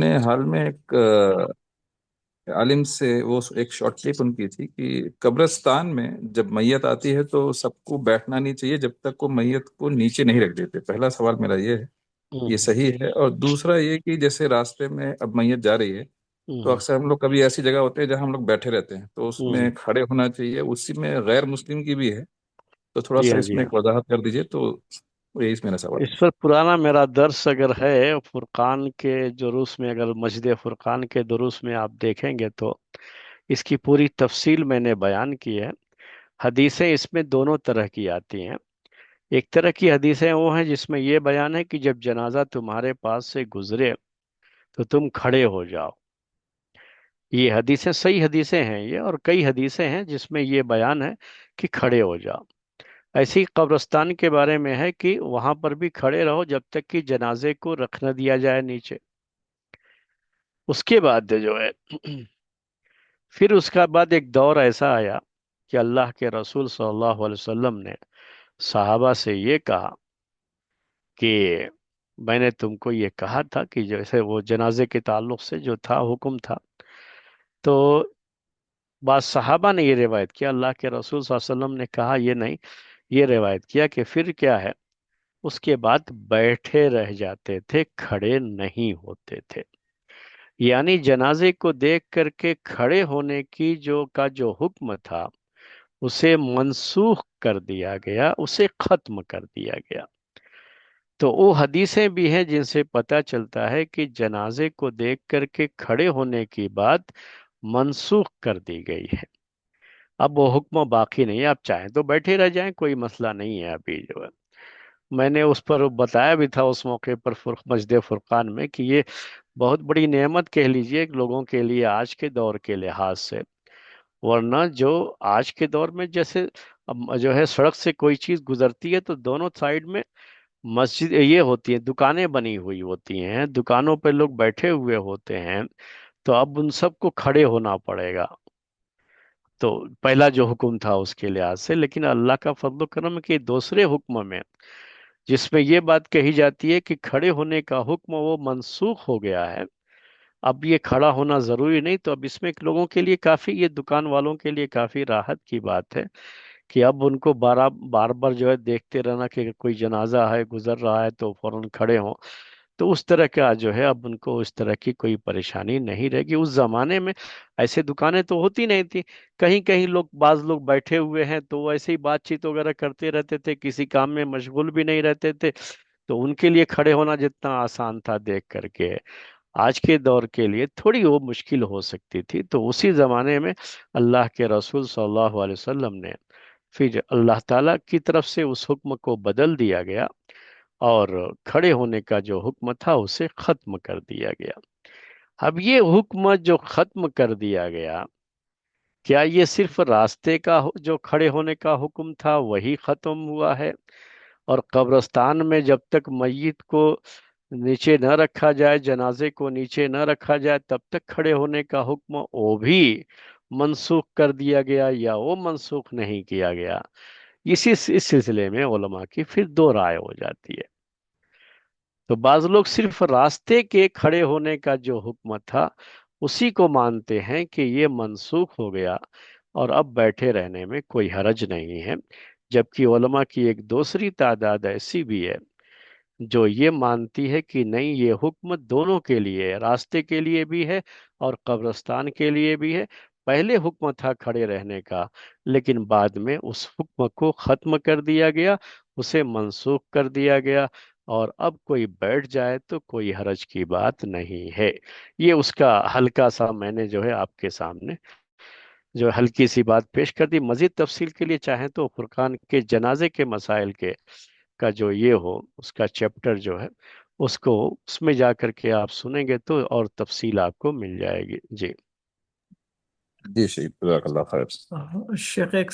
نے حال میں ایک عالم سے وہ ایک شارٹ کلپ ان کی تھی کہ قبرستان میں جب میت آتی ہے تو سب کو بیٹھنا نہیں چاہیے جب تک وہ میت کو نیچے نہیں رکھ دیتے. پہلا سوال میرا یہ ہے، یہ ہوں صحیح ہے؟ اور دوسرا یہ کہ جیسے راستے میں ب میت جا رہی ہے تو ہوں اکثر ہم لوگ کبھی ایسی جگہ ہوتے ہیں جہاں ہم لوگ بیٹھے رہتے ہیں تو اس ہوں میں کھڑے ہونا چاہیے، اسی میں غیر مسلم کی بھی ہے، تو تھوڑا جی سا ہاں، اس جی میں ہاں. ایک وضاحت کر دیجیے. تو یہی میرا سوال اس پر پرانا میرا درس اگر ہے فرقان کے دروس میں، اگر مسجد فرقان کے دروس میں آپ دیکھیں گے تو اس کی پوری تفصیل میں نے بیان کی ہے. حدیثیں اس میں دونوں طرح کی آتی ہیں. ایک طرح کی حدیثیں وہ ہیں جس میں یہ بیان ہے کہ جب جنازہ تمہارے پاس سے گزرے تو تم کھڑے ہو جاؤ. یہ حدیثیں صحیح حدیثیں ہیں یہ، اور کئی حدیثیں ہیں جس میں یہ بیان ہے کہ کھڑے ہو جاؤ. ایسی قبرستان کے بارے میں ہے کہ وہاں پر بھی کھڑے رہو جب تک کہ جنازے کو رکھ نہ دیا جائے نیچے. اس کے بعد جو ہے پھر اس کا بعد ایک دور ایسا آیا کہ اللہ کے رسول صلی اللہ علیہ وسلم نے صحابہ سے یہ کہا کہ میں نے تم کو یہ کہا تھا کہ جیسے وہ جنازے کے تعلق سے جو تھا حکم تھا، تو بعض صحابہ نے یہ روایت کیا اللہ کے رسول صلی اللہ علیہ وسلم نے کہا یہ نہیں، یہ روایت کیا کہ پھر کیا ہے، اس کے بعد بیٹھے رہ جاتے تھے، کھڑے نہیں ہوتے تھے. یعنی جنازے کو دیکھ کر کے کھڑے ہونے کی جو حکم تھا اسے منسوخ کر دیا گیا، اسے ختم کر دیا گیا. تو وہ حدیثیں بھی ہیں جن سے پتہ چلتا ہے کہ جنازے کو دیکھ کر کے کھڑے ہونے کی بات منسوخ کر دی گئی ہے. اب وہ حکم باقی نہیں ہے، آپ چاہیں تو بیٹھے رہ جائیں، کوئی مسئلہ نہیں ہے. ابھی جو ہے میں نے اس پر بتایا بھی تھا اس موقع پر مسجد فرقان میں کہ یہ بہت بڑی نعمت کہہ لیجئے لوگوں کے لیے آج کے دور کے لحاظ سے. ورنہ جو آج کے دور میں جیسے اب جو ہے سڑک سے کوئی چیز گزرتی ہے تو دونوں سائیڈ میں مسجد یہ ہوتی ہیں، دکانیں بنی ہوئی ہوتی ہیں، دکانوں پہ لوگ بیٹھے ہوئے ہوتے ہیں، تو اب ان سب کو کھڑے ہونا پڑے گا. تو پہلا جو حکم تھا اس کے لحاظ سے، لیکن اللہ کا فضل و کرم ہے کہ دوسرے حکم میں جس میں یہ بات کہی جاتی ہے کہ کھڑے ہونے کا حکم وہ منسوخ ہو گیا ہے، اب یہ کھڑا ہونا ضروری نہیں. تو اب اس میں لوگوں کے لیے کافی، یہ دکان والوں کے لیے کافی راحت کی بات ہے کہ اب ان کو بار بار جو ہے دیکھتے رہنا کہ کوئی جنازہ ہے گزر رہا ہے تو فوراً کھڑے ہوں. تو اس طرح کا جو ہے اب ان کو اس طرح کی کوئی پریشانی نہیں رہے گی. اس زمانے میں ایسے دکانیں تو ہوتی نہیں تھی، کہیں کہیں بعض لوگ بیٹھے ہوئے ہیں تو وہ ایسے ہی بات چیت وغیرہ کرتے رہتے تھے، کسی کام میں مشغول بھی نہیں رہتے تھے. تو ان کے لیے کھڑے ہونا جتنا آسان تھا دیکھ کر کے، آج کے دور کے لیے تھوڑی وہ مشکل ہو سکتی تھی. تو اسی زمانے میں اللہ کے رسول صلی اللہ علیہ وسلم نے پھر اللہ تعالیٰ کی طرف سے اس حکم کو بدل دیا گیا اور کھڑے ہونے کا جو حکم تھا اسے ختم کر دیا گیا. اب یہ حکم جو ختم کر دیا گیا، کیا یہ صرف راستے کا جو کھڑے ہونے کا حکم تھا وہی ختم ہوا ہے، اور قبرستان میں جب تک میت کو نیچے نہ رکھا جائے، جنازے کو نیچے نہ رکھا جائے تب تک کھڑے ہونے کا حکم وہ بھی منسوخ کر دیا گیا یا وہ منسوخ نہیں کیا گیا؟ اس سلسلے میں علماء کی پھر دو رائے ہو جاتی ہے. تو بعض لوگ صرف راستے کے کھڑے ہونے کا جو حکم تھا اسی کو مانتے ہیں کہ یہ منسوخ ہو گیا اور اب بیٹھے رہنے میں کوئی حرج نہیں ہے. جبکہ علماء کی ایک دوسری تعداد ایسی بھی ہے جو یہ مانتی ہے کہ نہیں، یہ حکم دونوں کے لیے ہے، راستے کے لیے بھی ہے اور قبرستان کے لیے بھی ہے. پہلے حکم تھا کھڑے رہنے کا، لیکن بعد میں اس حکم کو ختم کر دیا گیا، اسے منسوخ کر دیا گیا، اور اب کوئی بیٹھ جائے تو کوئی حرج کی بات نہیں ہے. یہ اس کا ہلکا سا میں نے جو ہے آپ کے سامنے جو ہلکی سی بات پیش کر دی. مزید تفصیل کے لیے چاہیں تو فرقان کے جنازے کے مسائل کے کا جو یہ ہو اس کا چیپٹر جو ہے اس میں جا کر کے آپ سنیں گے تو اور تفصیل آپ کو مل جائے گی. جی جی شیخ، جزاک اللہ خیر. شیخ ایک